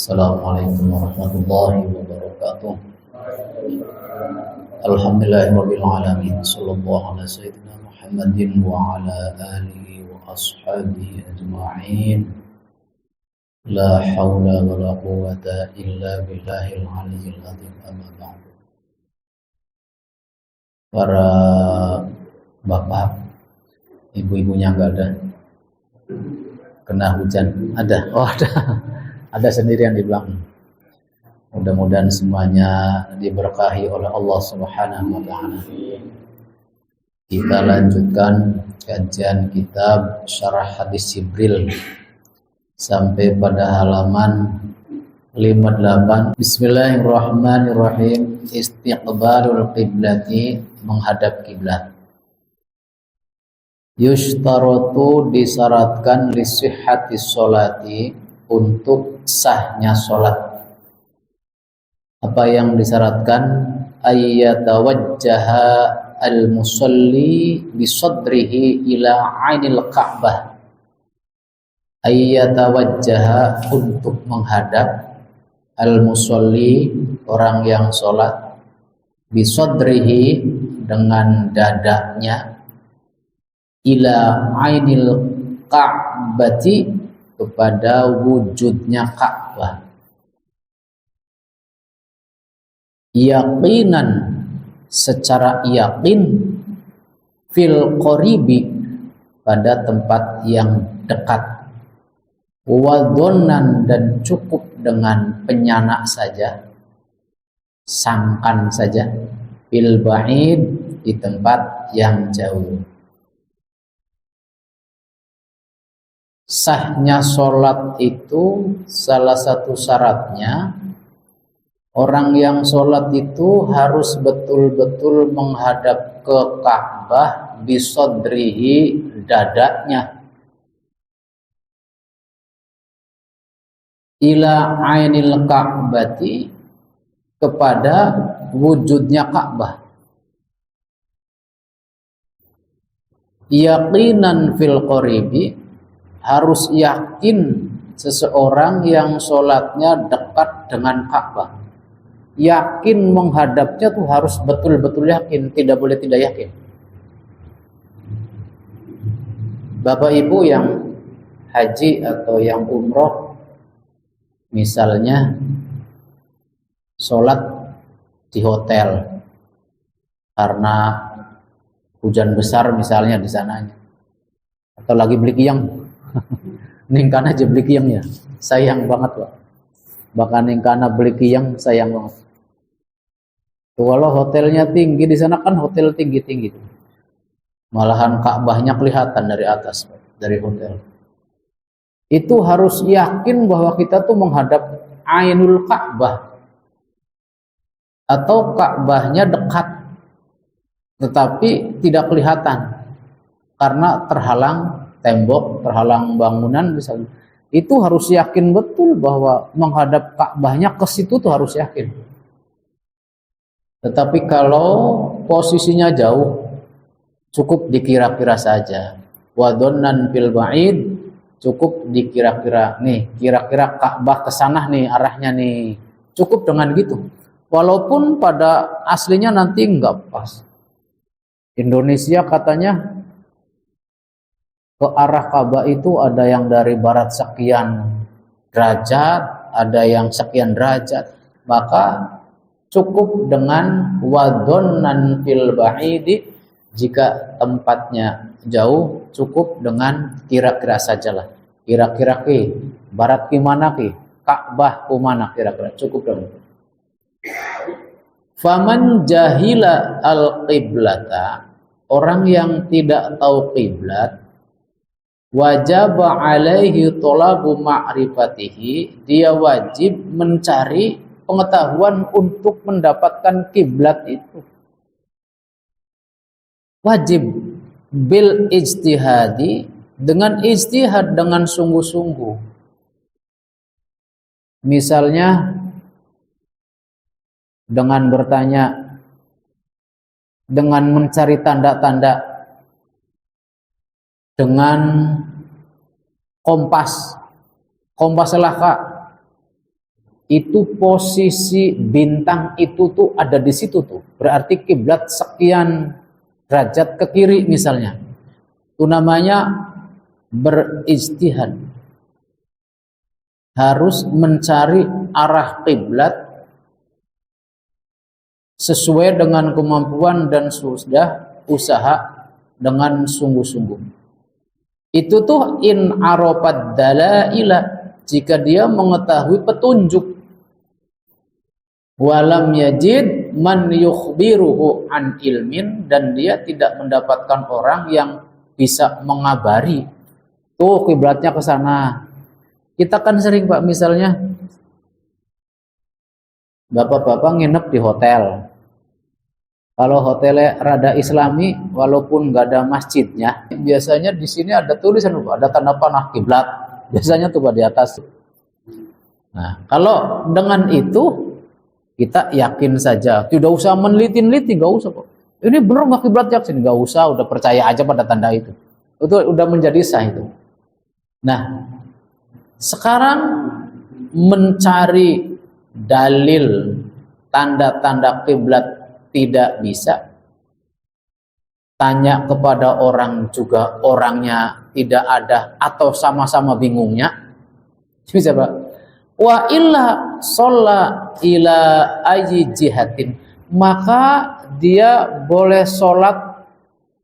Assalamualaikum warahmatullahi wabarakatuh. Alhamdulillahirabbil alamin. Sallallahu ala sayyidina Muhammadin wa ala alihi wa ashabihi ajma'in. La haula wa la quwwata illa billahil aliyyil azim. Amma ba'du. Para bapak, ibu-ibunya enggak ada. Kena hujan. Ada. Oh, ada. Ada sendirian di belakang. Mudah-mudahan semuanya diberkahi oleh Allah Subhanahu wa taala. Kita lanjutkan kajian kitab Syarah Hadis Jibril sampai pada halaman 58. Bismillahirrahmanirrahim. Istiqbalul qiblati, menghadap kiblat. Yushtaratu, disyaratkan li sihhatis sholati, untuk sahnya sholat. Apa yang disyaratkan? Ayyatawajjaha al-musalli bisadrihi ila ainil ka'bah. Ayyatawajjaha, untuk menghadap, al-musalli, orang yang sholat, bisadrihi, dengan dadanya, ila ainil ka'bati, kepada wujudnya Ka'bah. Yaqinan, secara yakin, fil qoribi, pada tempat yang dekat. Wadonnan, dan cukup dengan penyanak saja, sangkan saja. Fil ba'id, di tempat yang jauh. Sahnya sholat itu salah satu syaratnya, orang yang sholat itu harus betul-betul menghadap ke Ka'bah bisodrihi, dadanya, ila ainil Ka'bati, kepada wujudnya Ka'bah. Yaqinan fil qoribi, harus yakin seseorang yang sholatnya dekat dengan Ka'bah. Yakin menghadapnya tuh harus betul-betul yakin, tidak boleh tidak yakin. Bapak Ibu yang haji atau yang umroh, misalnya sholat di hotel karena hujan besar misalnya di sananya, atau lagi beli kiyang. Ningkana aja beli kiyang ya, sayang banget Pak. Bahkan ningkana beli kiyang sayang banget. Kalau hotelnya tinggi di sana kan hotel tinggi-tinggi, malahan Ka'bahnya kelihatan dari atas, dari hotel. Itu harus yakin bahwa kita tuh menghadap ainul Ka'bah, atau Ka'bahnya dekat, tetapi tidak kelihatan karena terhalang tembok, terhalang bangunan misalnya. Itu harus yakin betul bahwa menghadap Ka'bahnya ke situ tuh harus yakin. Tetapi kalau posisinya jauh, cukup dikira-kira saja. Wadonnan fil ba'id, cukup dikira-kira. Nih, kira-kira Ka'bah ke sana nih arahnya nih. Cukup dengan gitu. Walaupun pada aslinya nanti enggak pas. Indonesia katanya ke arah Ka'bah itu ada yang dari barat sekian derajat, ada yang sekian derajat. Maka cukup dengan wadonnan fil ba'idi, jika tempatnya jauh, cukup dengan kira-kira sajalah. Kira-kira ke barat kemana ke? Ka'bah kemana kira-kira? Cukup dengan itu. Faman jahila al-qiblata, orang yang tidak tahu kiblat, wajib alaihi thalabu ma'rifatihi, dia wajib mencari pengetahuan untuk mendapatkan kiblat itu. Wajib bil ijtihadi, dengan ijtihad, dengan sungguh-sungguh. Misalnya dengan bertanya, dengan mencari tanda-tanda, dengan kompas selaka, itu posisi bintang itu tuh ada di situ tuh. Berarti kiblat sekian derajat ke kiri misalnya. Itu namanya berijtihad. Harus mencari arah kiblat sesuai dengan kemampuan dan sudah usaha dengan sungguh-sungguh. Itu tuh in arafat dalaila, jika dia mengetahui petunjuk. Walam yajid man yukhbiruhu an ilmin, dan dia tidak mendapatkan orang yang bisa mengabari. Tuh kiblatnya ke sana. Kita kan sering Pak, misalnya bapak-bapak nginep di hotel. Kalau hotelnya rada islami, walaupun nggak ada masjidnya, biasanya di sini ada tulisan, ada tanda panah kiblat. Biasanya tuh Pak di atas. Nah, kalau dengan itu kita yakin saja, tidak usah meneliti-neliti, nggak usah kok. Ini benar nggak kiblat yakin, nggak usah, udah percaya aja pada tanda itu. Itu udah menjadi sah itu. Nah, sekarang mencari dalil tanda-tanda kiblat tidak bisa. Tanya kepada orang juga orangnya tidak ada atau sama-sama bingungnya. Bisa Pak? Wa illa sholla ila ayyi jihatin, maka dia boleh sholat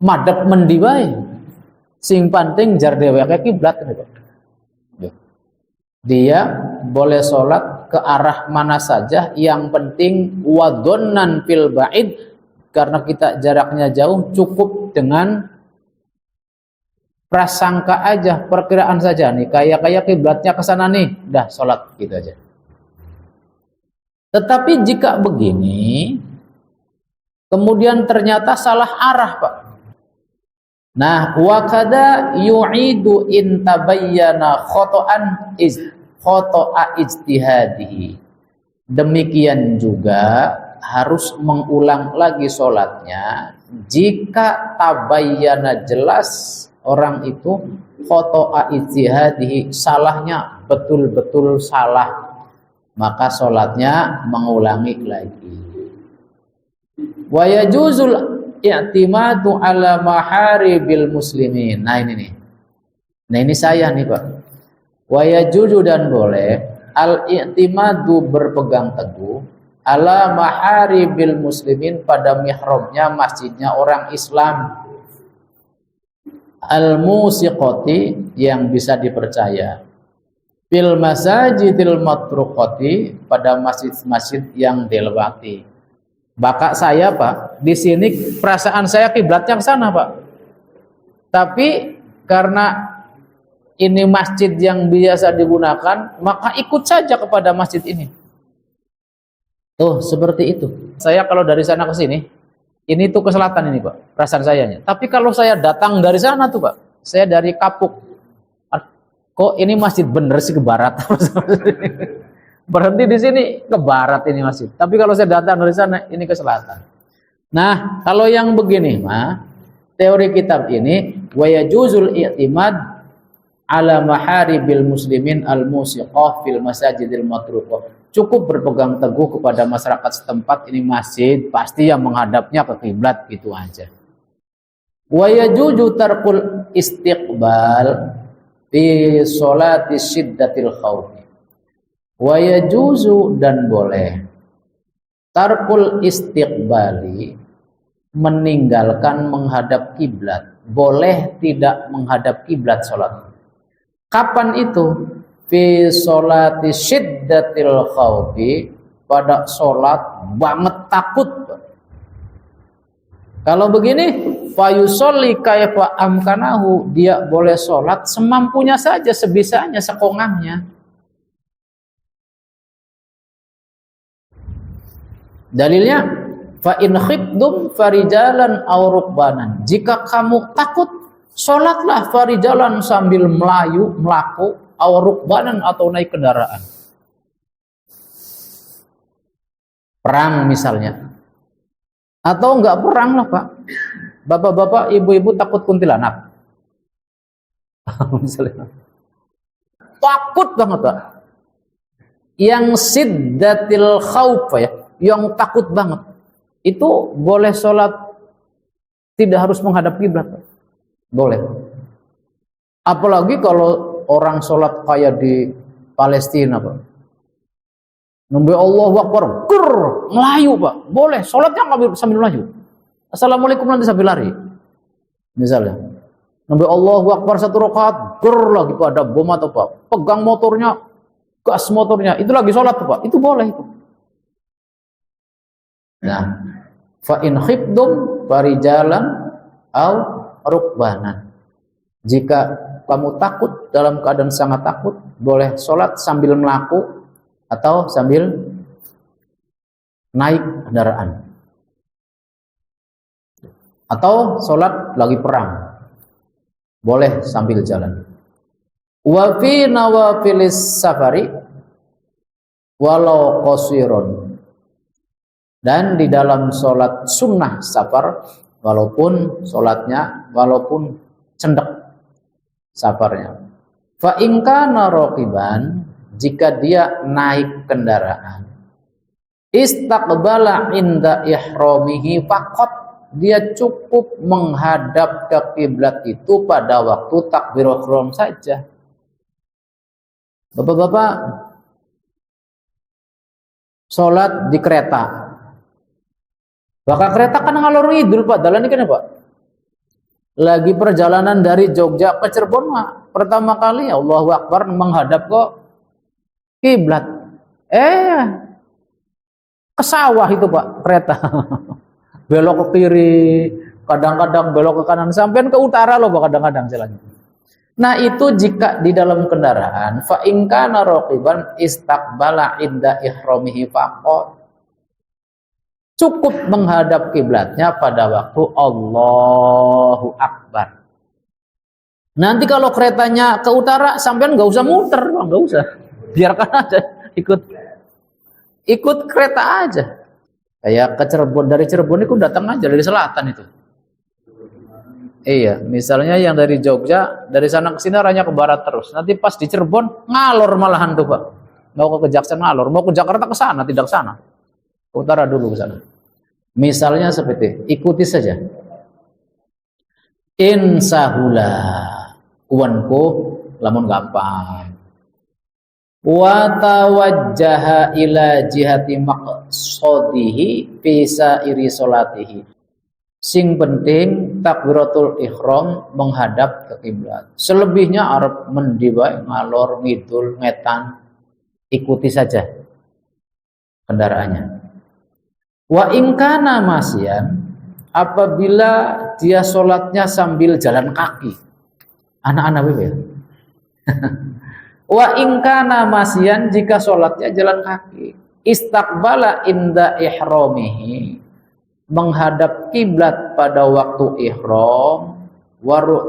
madhep mendi wae, sing penting jar dheweke kiblat. Dia boleh sholat ke arah mana saja, yang penting wadonnan fil ba'id, karena kita jaraknya jauh, cukup dengan prasangka aja, perkiraan saja nih, kayak kiblatnya ke sana nih, dah sholat gitu aja. Tetapi jika begini, kemudian ternyata salah arah Pak. Nah, wakada yu'idu in tabayyana khoto'a ijtihadihi. Demikian juga harus mengulang lagi sholatnya jika tabayyana jelas orang itu khoto'a ijtihadihi, salahnya betul-betul salah, maka sholatnya mengulangi lagi. Wa yajuzul i'timadu ala maharibil muslimin. Nah ini nih. Nah ini saya nih Pak. Wa yajuzu, dan boleh al-i'timadu berpegang teguh ala maharibil muslimin pada mihrabnya masjidnya orang Islam, al-musiqati yang bisa dipercaya, fil masajidil matruqati pada masjid-masjid yang dilewati. Bapak saya Pak, di sini perasaan saya kiblatnya ke sana Pak. Tapi karena ini masjid yang biasa digunakan, maka ikut saja kepada masjid ini. Tuh seperti itu. Saya kalau dari sana ke sini, ini tuh ke selatan ini Pak, perasaan sayanya. Tapi kalau saya datang dari sana tuh Pak, saya dari Kapuk, kok ini masjid bener sih ke barat. Berhenti di sini ke barat ini masjid. Tapi kalau saya datang dari sana, ini ke selatan. Nah, kalau yang begini mah, teori kitab ini wa yajuzul i'timad ala maharibil muslimin al-musiqah fil masajidil matruqah. Cukup berpegang teguh kepada masyarakat setempat, ini masjid pasti yang menghadapnya ke kiblat, gitu aja. Wa yajuzu tarkul istiqbal fi sholati syiddatil khawfi. Wa yajuzu, dan boleh tarkul istiqbali, meninggalkan menghadap kiblat, boleh tidak menghadap kiblat sholat. Kapan itu? Fi sholati syiddatil khawfi, pada sholat banget takut. Kalau begini, fayusolli kaifa amkanahu, dia boleh sholat semampunya saja, sebisanya, sekongangnya. Dalilnya, fa in khiftum farijalan aw rukbanan. Jika kamu takut, sholatlah farijalan, sambil melayu, melaku, aw rukbanan, atau naik kendaraan. Perang misalnya. Atau enggak perang lah Pak. Bapak-bapak, ibu-ibu takut kuntilanak. Misalnya. Takut banget Pak. yang siddatil khauf ya, yang takut banget, itu boleh sholat tidak harus menghadap kiblat, boleh. Apalagi kalau orang sholat kayak di Palestina, Pak. Nembe Allahu Akbar, melayu, Pak. Boleh, sholatnya nggak sambil melayu. Assalamualaikum nanti sambil lari. Misalnya. Nembe Allahu Akbar 1 rakaat, lagi Pak, ada bom atau Pak. Pegang motornya, gas motornya, itu lagi sholat tuh Pak. Itu boleh itu. Nah, fa in khiftum farijalan au rukbanan. Jika kamu takut, dalam keadaan sangat takut, boleh sholat sambil melaku atau sambil naik kendaraan, atau sholat lagi perang, boleh sambil jalan. Wa fi nawafilis safari walau qasirun, dan di dalam sholat sunnah safar, walaupun cendek safarnya. Fa in kana raqiban, jika dia naik kendaraan, istaqbala inda ihramihi faqat, dia cukup menghadap ke kiblat itu pada waktu takbirul ihram saja. Bapak-bapak sholat di kereta, bakal kereta kan ngalor ngidul Pak, dalan ini Pak. Lagi perjalanan dari Jogja ke Cirebon, pertama kali Allahu Akbar menghadap ke kiblat, ke sawah itu Pak kereta. Belok ke kiri, kadang-kadang belok ke kanan, sampai ke utara loh Pak, kadang-kadang jalannya. Nah itu jika di dalam kendaraan, fa in kana raqiban istaqbala inda ihramihi faqat, cukup menghadap kiblatnya pada waktu Allahu Akbar. Nanti kalau keretanya ke utara, sampean nggak usah muter, nggak usah, biarkan aja ikut kereta aja. Kayak ke Cirebon, dari Cirebon itu datang aja dari selatan itu. Iya, misalnya yang dari Jogja, dari sana ke sini arahnya ke barat terus. Nanti pas di Cirebon ngalor malahan tuh Pak. Mau ke Kejaksaan ngalor, mau ke Jakarta ke sana, tidak ke sana. Ke utara dulu ke sana. Misalnya seperti ikuti saja. Insahula kuanku lamun gampang. Wa tawajjaha ila jihati maqsadihi fi sairi salatihi. Sing penting takbiratul ihram menghadap ke kiblat. Selebihnya arep mendi wae ngalor ngidul ngetan, ikuti saja kendaraannya. Wa in kana masyan, apabila dia sholatnya sambil jalan kaki, anak-anak bebe. Wa in kana masyan, jika sholatnya jalan kaki, istaqbala inda ihramihi, menghadap kiblat pada waktu ihram,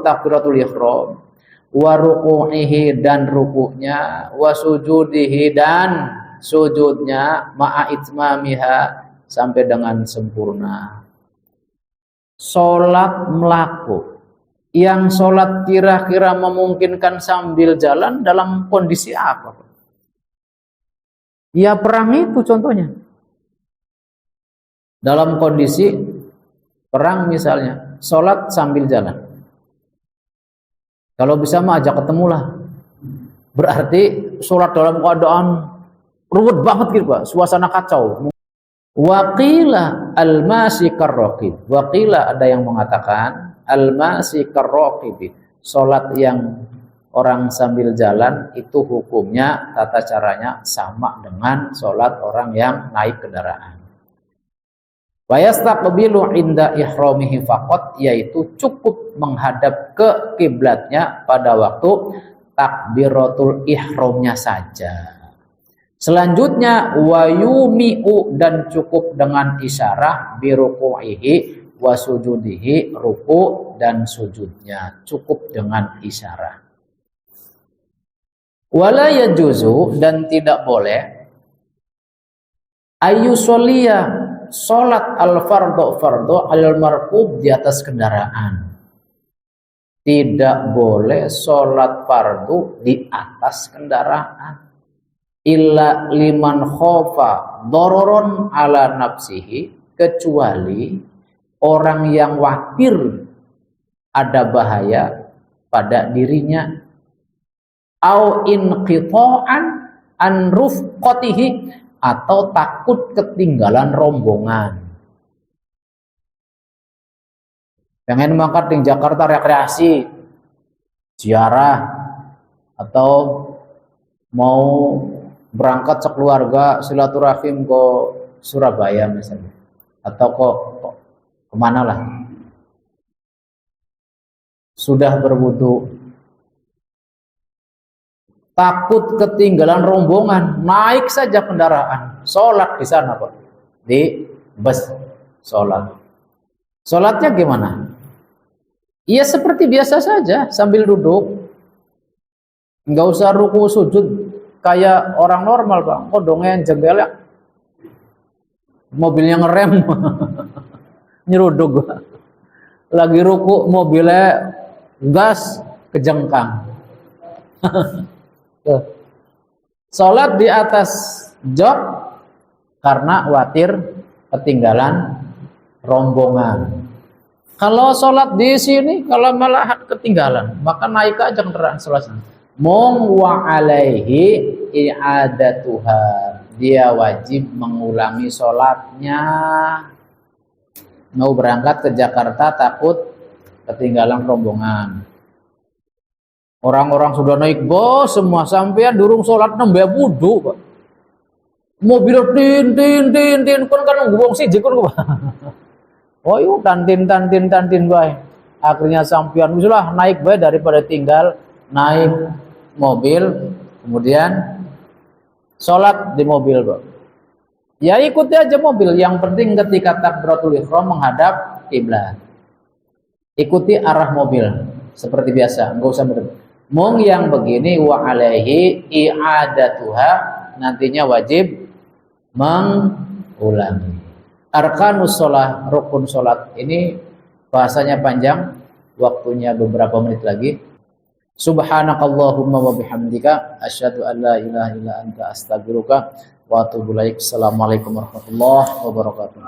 takbiratul ihram, wa ruku'ihi dan rukuknya, wa sujudihi dan sujudnya, ma'a itmamiha sampai dengan sempurna. Sholat melaku, yang sholat kira-kira memungkinkan sambil jalan dalam kondisi apa? Ya perang itu contohnya. Dalam kondisi perang misalnya, sholat sambil jalan. Kalau bisa mah ajak ketemulah. Berarti sholat dalam keadaan ruwet banget gitu Pak, suasana kacau. Waqila al-masi karraqib. Waqila ada yang mengatakan al-masi karraqib. Sholat yang orang sambil jalan itu hukumnya, tata caranya sama dengan sholat orang yang naik kendaraan. Wa yastaqbilu inda ihramihi faqat, yaitu cukup menghadap ke kiblatnya pada waktu takbiratul ihramnya saja. Selanjutnya wayumi'u, dan cukup dengan isyarah biruku'ihi wa sujudihi, ruku dan sujudnya cukup dengan isyarah. Wala yajuzu, dan tidak boleh ayyusolliya, sholat al-fardu al-markub, di atas kendaraan. Tidak boleh sholat fardu di atas kendaraan. illa liman khofa dororon ala nafsihi, kecuali orang yang khawatir ada bahaya pada dirinya, au inqita'an an rufqatihi, atau takut ketinggalan rombongan. Pengen mangkat di Jakarta rekreasi, ziarah, atau mau berangkat sekeluarga silaturahim ke Surabaya misalnya, atau kok kemana lah, sudah berwudu, takut ketinggalan rombongan, naik saja kendaraan, sholat di sana Pak, di bus sholat. Sholatnya gimana? Iya seperti biasa saja, sambil duduk, nggak usah ruku sujud kayak orang normal Pak. Kok dongeng jenggelak, mobilnya ngerem, nyeruduk, lagi ruku mobilnya gas kejengkang. Sholat di atas jok karena khawatir ketinggalan rombongan. Kalau sholat di sini, kalau malah ketinggalan, maka naik aja kendaraan sholat. Mong wa alaihi i'adatuha, dia wajib mengulangi sholatnya. Mau berangkat ke Jakarta takut ketinggalan rombongan. Orang-orang sudah naik bos semua, sampean durung sholat nambah wudu Pak. Mobil tin kan ngubung siji kun Pak. Oh yuk tantin bae. Akhirnya sampean wisulah naik bae daripada tinggal naik mobil kemudian sholat di mobil Pak. Ya ikuti aja mobil, yang penting ketika takbiratul ihram menghadap kiblat. Ikuti arah mobil seperti biasa, enggak usah berhenti. Mung yang begini wa alaihi i'adatuha, nantinya wajib mengulangi. Arkanus sholah, rukun sholat ini bahasanya panjang, waktunya beberapa menit lagi. Subhanakallahumma wa bihamdika asyhadu an la ilaha illa anta astaghfiruka wa atubu ilaik. Assalamualaikum warahmatullahi wabarakatuh.